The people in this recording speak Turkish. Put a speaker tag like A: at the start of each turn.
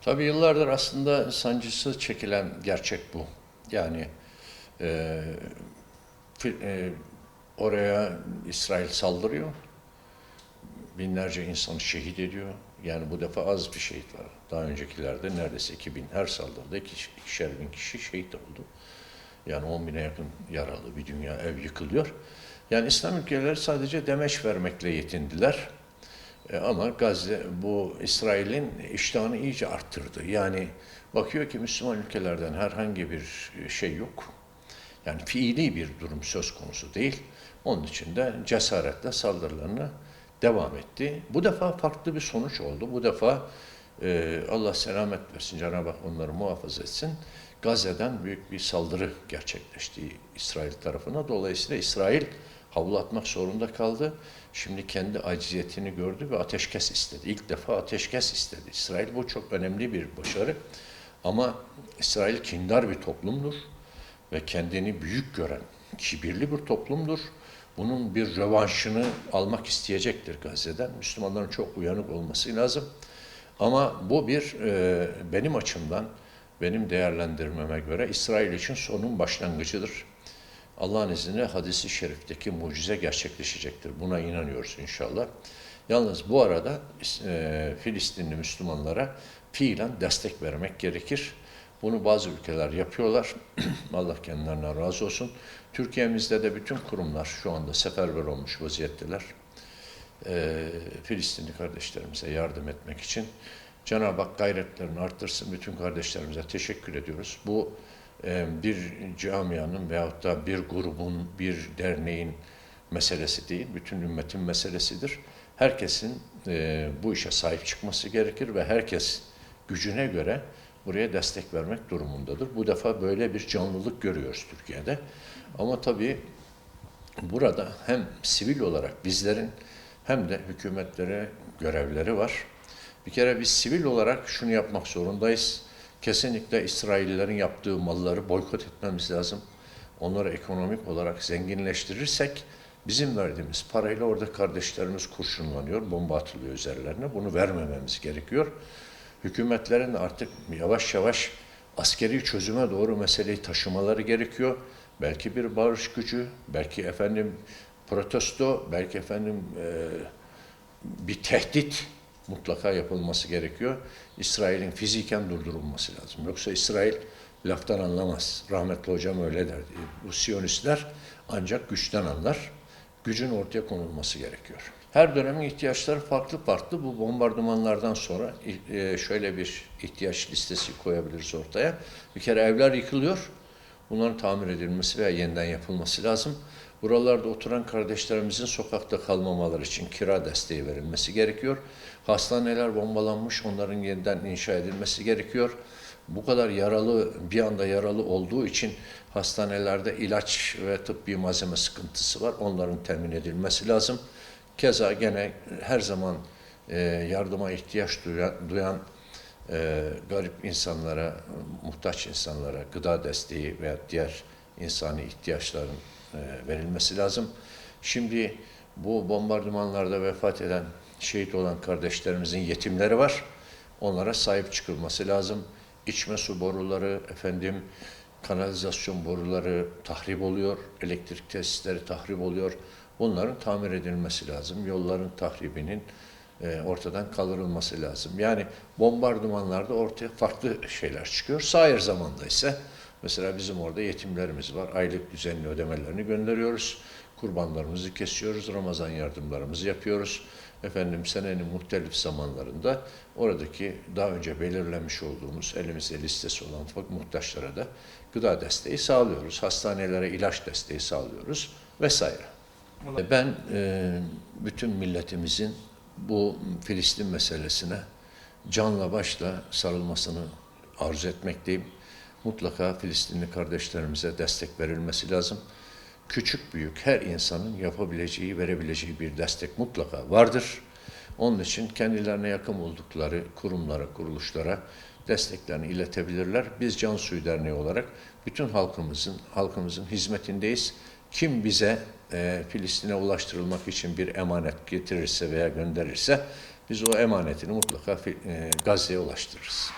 A: Tabii yıllardır aslında sancısı çekilen gerçek bu. Yani e, fi- oraya İsrail saldırıyor, binlerce insanı şehit ediyor. Yani bu defa az bir şehit var. Daha öncekilerde neredeyse 2000, her saldırıda ikişer bin kişi şehit oldu. Yani 10 bine yakın yaralı, bir dünya ev yıkılıyor. Yani İslam ülkeleri sadece demeç vermekle yetindiler. Ama Gazze bu İsrail'in iştahını iyice arttırdı. Yani bakıyor ki Müslüman ülkelerden herhangi bir şey yok. Yani fiili bir durum söz konusu değil. Onun için de cesaretle saldırılarına devam etti. Bu defa farklı bir sonuç oldu. Bu defa Allah selamet versin, Cenab-ı Hak onları muhafaza etsin. Gazze'den büyük bir saldırı gerçekleşti İsrail tarafına. Dolayısıyla İsrail havlu atmak zorunda kaldı. Şimdi kendi acziyetini gördü ve ateşkes istedi. İlk defa ateşkes istedi. İsrail bu çok önemli bir başarı. Ama İsrail kindar bir toplumdur ve kendini büyük gören, kibirli bir toplumdur. Bunun bir rövanşını almak isteyecektir Gazze'den. Müslümanların çok uyanık olması lazım. Ama bu benim açımdan, benim değerlendirmeme göre İsrail için sonun başlangıcıdır. Allah'ın izniyle hadisi şerifteki mucize gerçekleşecektir. Buna inanıyoruz inşallah. Yalnız bu arada Filistinli Müslümanlara fiilen destek vermek gerekir. Bunu bazı ülkeler yapıyorlar. Allah kendilerinden razı olsun. Türkiye'mizde de bütün kurumlar şu anda seferber olmuş vaziyetteler. Filistinli kardeşlerimize yardım etmek için. Cenab-ı Hak gayretlerini arttırsın. Bütün kardeşlerimize teşekkür ediyoruz. Bu bir camianın veyahut da bir grubun, bir derneğin meselesi değil, bütün ümmetin meselesidir. Herkesin bu işe sahip çıkması gerekir ve herkes gücüne göre buraya destek vermek durumundadır. Bu defa böyle bir canlılık görüyoruz Türkiye'de. Ama tabii burada hem sivil olarak bizlerin hem de hükümetlere görevleri var. Bir kere biz sivil olarak şunu yapmak zorundayız. Kesinlikle İsraillerin yaptığı malları boykot etmemiz lazım. Onları ekonomik olarak zenginleştirirsek bizim verdiğimiz parayla orada kardeşlerimiz kurşunlanıyor, bomba atılıyor üzerlerine. Bunu vermememiz gerekiyor. Hükümetlerin artık yavaş yavaş askeri çözüme doğru meseleyi taşımaları gerekiyor. Belki bir barış gücü, belki efendim protesto, belki efendim bir tehdit mutlaka yapılması gerekiyor. İsrail'in fiziken durdurulması lazım. Yoksa İsrail laftan anlamaz. Rahmetli hocam öyle derdi. Bu Siyonistler ancak güçten anlar. Gücün ortaya konulması gerekiyor. Her dönemin ihtiyaçları farklı farklı. Bu bombardımanlardan sonra şöyle bir ihtiyaç listesi koyabiliriz ortaya. Bir kere evler yıkılıyor. Bunların tamir edilmesi veya yeniden yapılması lazım. Buralarda oturan kardeşlerimizin sokakta kalmamaları için kira desteği verilmesi gerekiyor. Hastaneler bombalanmış, onların yeniden inşa edilmesi gerekiyor. Bu kadar yaralı, bir anda yaralı olduğu için hastanelerde ilaç ve tıbbi malzeme sıkıntısı var. Onların temin edilmesi lazım. Keza gene her zaman yardıma ihtiyaç duyan garip insanlara, muhtaç insanlara gıda desteği veya diğer insani ihtiyaçların verilmesi lazım. Şimdi bu bombardımanlarda vefat eden, şehit olan kardeşlerimizin yetimleri var. Onlara sahip çıkılması lazım. İçme su boruları, kanalizasyon boruları tahrip oluyor, elektrik tesisleri tahrip oluyor. Bunların tamir edilmesi lazım. Yolların tahribinin ortadan kaldırılması lazım. Yani bombardımanlarda ortaya farklı şeyler çıkıyor. Sair zamanda ise mesela bizim orada yetimlerimiz var. Aylık düzenli ödemelerini gönderiyoruz. Kurbanlarımızı kesiyoruz. Ramazan yardımlarımızı yapıyoruz. Senenin muhtelif zamanlarında oradaki daha önce belirlemiş olduğumuz elimizde listesi olan muhtaçlara da gıda desteği sağlıyoruz. Hastanelere ilaç desteği sağlıyoruz vesaire. Ben bütün milletimizin bu Filistin meselesine canla başla sarılmasını arzu etmekteyim. Mutlaka Filistinli kardeşlerimize destek verilmesi lazım. Küçük büyük her insanın yapabileceği, verebileceği bir destek mutlaka vardır. Onun için kendilerine yakın oldukları kurumlara, kuruluşlara desteklerini iletebilirler. Biz Can Suyu Derneği olarak bütün halkımızın hizmetindeyiz. Kim bize Filistin'e ulaştırılmak için bir emanet getirirse veya gönderirse biz o emanetini mutlaka Gazze'ye ulaştırırız.